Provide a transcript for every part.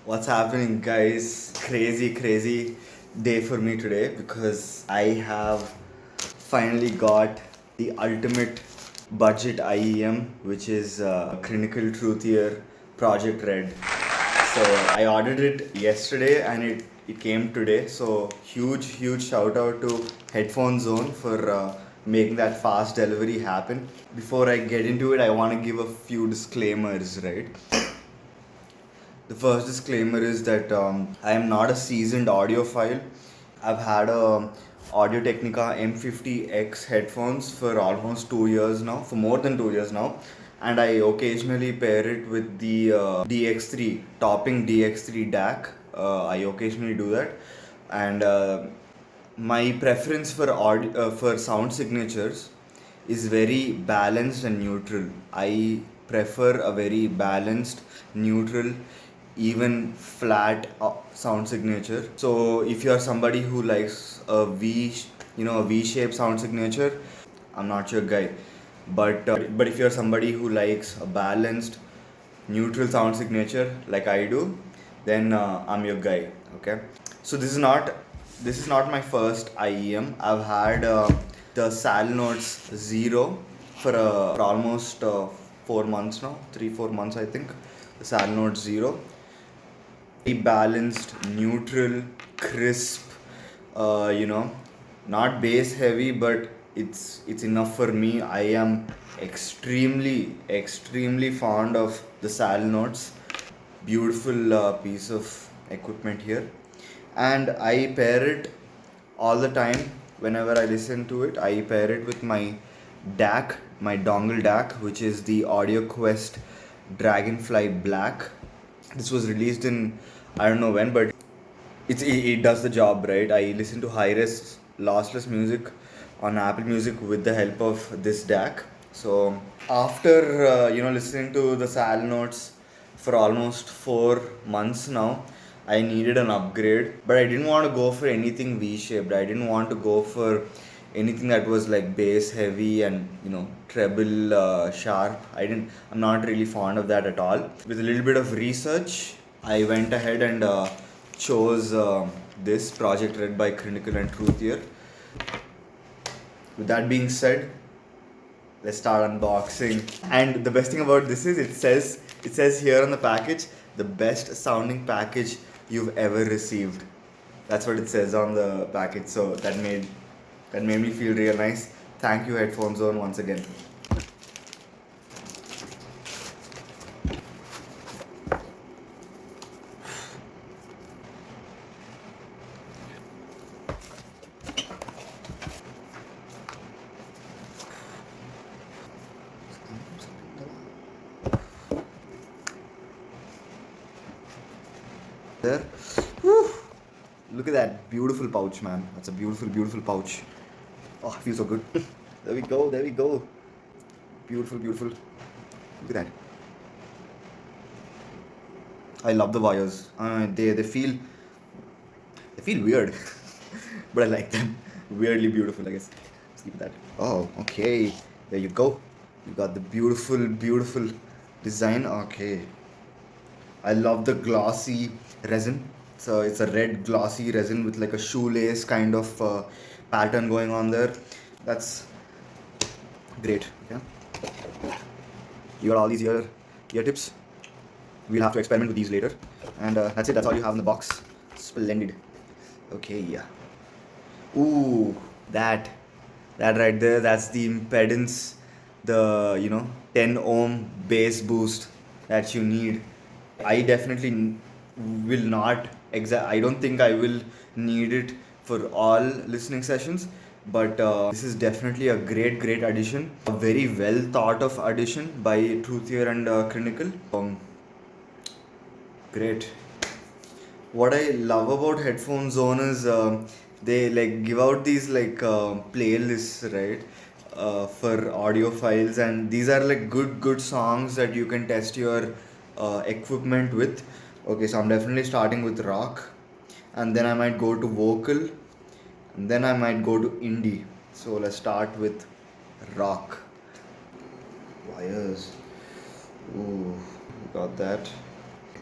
What's happening, guys? Crazy day for me today because I have finally got the ultimate budget IEM, which is Crinacle Truthear Project Red. So I ordered it yesterday and it came today. So huge shout out to Headphone Zone for making that fast delivery happen. Before I get into it, I want to give a few disclaimers, right? The first disclaimer is that I am not a seasoned audiophile. I've had a Audio Technica M50X headphones for almost 2 years now, for more than 2 years now, and I occasionally pair it with the DX3 topping DX3 DAC. I occasionally do that, and my preference for for sound signatures is very balanced and neutral. I prefer a very balanced, neutral, even flat sound signature. So if you are somebody who likes a V-shaped sound signature, I'm not your guy. But if you're somebody who likes a balanced, neutral sound signature like I do, then I'm your guy. Okay. So this is not my first IEM. I've had the Salnotes Zero for almost 4 months now, 3 4 months I think. The Salnotes Zero, very balanced, neutral, crisp. You know, not bass heavy, but it's enough for me. I am extremely fond of the Sal Notes. Beautiful piece of equipment here, and I pair it all the time. Whenever I listen to it, I pair it with my DAC, my dongle DAC, which is the Audio Quest Dragonfly Black. This was released in, I don't know when, but it does the job, right? I listen to high res lossless music on Apple Music with the help of this DAC. So after listening to the Sal Notes for almost 4 months now, I needed an upgrade, but I didn't want to go for anything V-shaped. I didn't want to go for anything that was like bass heavy and treble sharp. I'm not really fond of that at all. With a little bit of research, I went ahead and chose this Project Red by Crinacle and Truthear. With that being said, let's start unboxing. And the best thing about this is it says here on the package, the best sounding package you've ever received. That's what it says on the package. So that made me feel real nice. Thank you, Headphone Zone, once again. There. Whew. Look at that beautiful pouch, man. That's a beautiful pouch. Oh, it feels so good. There we go. Beautiful. Look at that. I love the wires. They feel weird, but I like them. Weirdly beautiful, I guess. Let's keep that. Oh, okay. There you go. You got the beautiful design. Okay. I love the glossy resin. So it's a red glossy resin with like a shoelace kind of pattern going on there. That's great. Okay. You got all these ear tips. We'll have to experiment with these later. And that's it. That's all you have in the box. Splendid. Okay. Yeah. Ooh, that right there. That's the impedance. The 10 ohm bass boost that you need. I definitely will not I don't think I will need it for all listening sessions, but this is definitely a great addition. A very well thought of addition by Truthear and Crinacle. Great. What I love about Headphone Zone is they like give out these like playlists, right? For audio files, and these are like good songs that you can test your equipment with. Okay, so I'm definitely starting with rock, and then I might go to vocal, and then I might go to indie. So let's start with rock. Wires. Ooh, got that.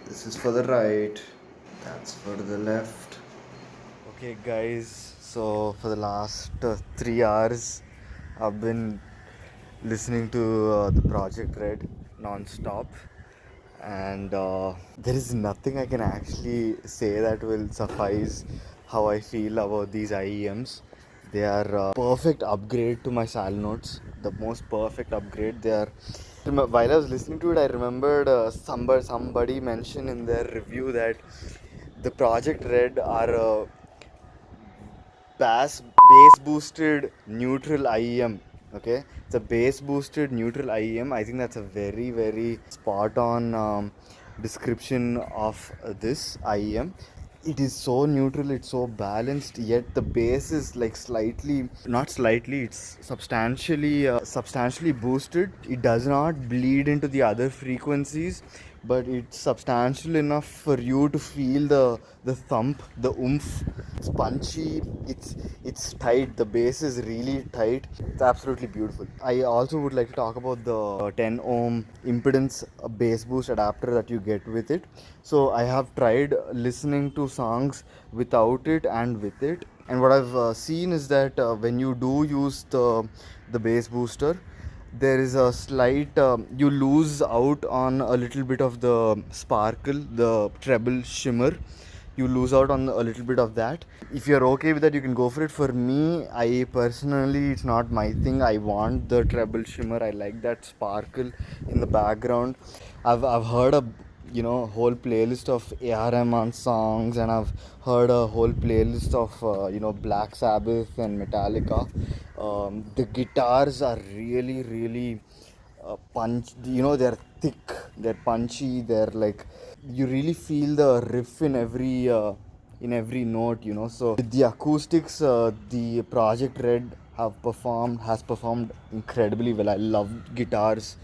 This is for the right, that's for the left. Okay, guys, so for the last 3 hours, I've been listening to the Project Red non-stop, and there is nothing I can actually say that will suffice how I feel about these IEMs. They are perfect upgrade to my Salnotes, the most perfect upgrade. They are. While I was listening to it, I remembered somebody mentioned in their review that the Project Red are bass boosted neutral IEM. Okay, it's a bass boosted neutral IEM. I think that's a very spot on description of this IEM. It is so neutral, it's so balanced, yet the bass is like slightly, not slightly, it's substantially boosted. It does not bleed into the other frequencies, but it's substantial enough for you to feel the thump, the oomph. It's punchy, it's tight, the bass is really tight. It's absolutely beautiful. I also would like to talk about the 10 ohm impedance bass boost adapter that you get with it. So I have tried listening to songs without it and with it, and what I've seen is that when you do use the bass booster, there is a slight you lose out on a little bit of the sparkle, the treble shimmer. You lose out on a little bit of that. If you're okay with that, you can go for it. For me, I personally, it's not my thing. I want the treble shimmer. I like that sparkle in the background. I've heard a whole playlist of AR Rahman songs, and I've heard a whole playlist of Black Sabbath and Metallica. The guitars are really punch. They're thick, they're punchy, they're like, you really feel the riff in every note. So with the acoustics, the Project Red has performed incredibly well. I love guitars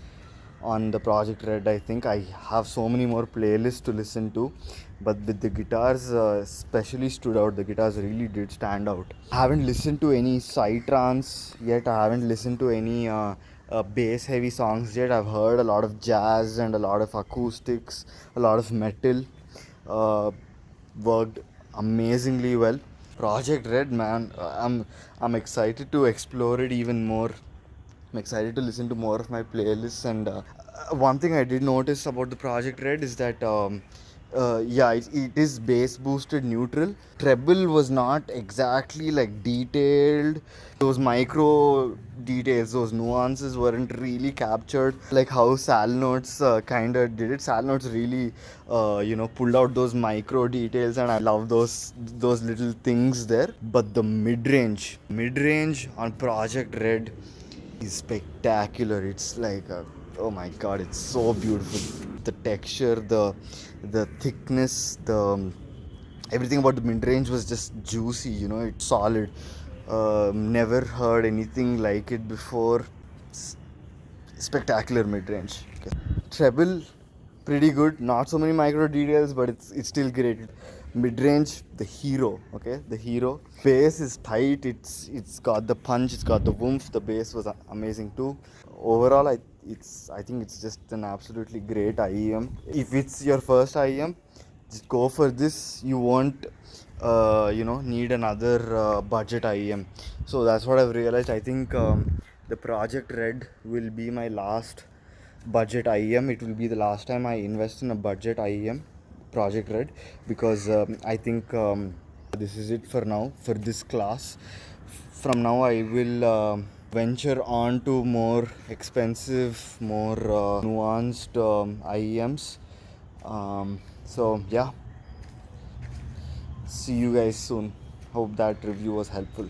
on the Project Red. I think I have so many more playlists to listen to, but with the guitars especially stood out. The guitars really did stand out. I haven't listened to any psytrance yet. I haven't listened to any bass heavy songs yet. I've heard a lot of jazz and a lot of acoustics, a lot of metal. uh, Worked amazingly well. Project Red, man, I'm excited to explore it even more. I'm excited to listen to more of my playlists. And one thing I did notice about the Project Red is that, yeah, it is bass boosted neutral. Treble was not exactly like detailed. Those micro details, those nuances weren't really captured like how Salnotes kind of did it. Salnotes really, pulled out those micro details, and I love those little things there. But the mid range on Project Red is spectacular. It's like oh my god, it's so beautiful. The texture, the thickness, the everything about the mid range was just juicy. It's solid. Never heard anything like it before. Spectacular mid range. Okay. Treble, pretty good. Not so many micro details, but it's still great. Mid range, the hero. Okay, the hero. Bass is tight. It's got the punch. It's got the woomph. The bass was amazing too. Overall, I think it's just an absolutely great IEM. If it's your first IEM, just go for this. You won't need another budget IEM. So that's what I've realized. I think the Project Red will be my last budget IEM. It will be the last time I invest in a budget IEM, Project Red, because I think this is it for now for this class. From now I will venture on to more expensive, more nuanced IEMs. So yeah, see you guys soon. Hope that review was helpful.